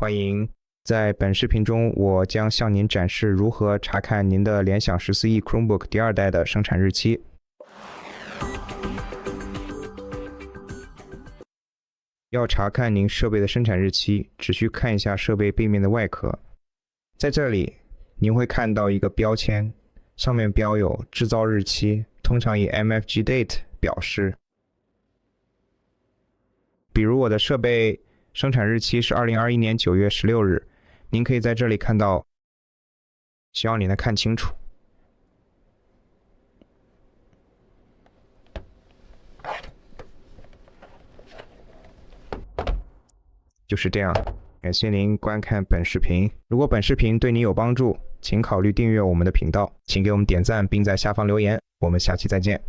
欢迎。在本视频中，我将向您展示如何查看您的联想14E Chromebook 第2代的生产日期。要查看您设备的生产日期，只需看一下设备背面的外壳。在这里，您会看到一个标签，上面标有制造日期，通常以 MFG Date 表示。比如我的设备生产日期是2021年9月16日，您可以在这里看到，希望你能看清楚。就是这样，感谢您观看本视频。如果本视频对你有帮助，请考虑订阅我们的频道，请给我们点赞并在下方留言。我们下期再见。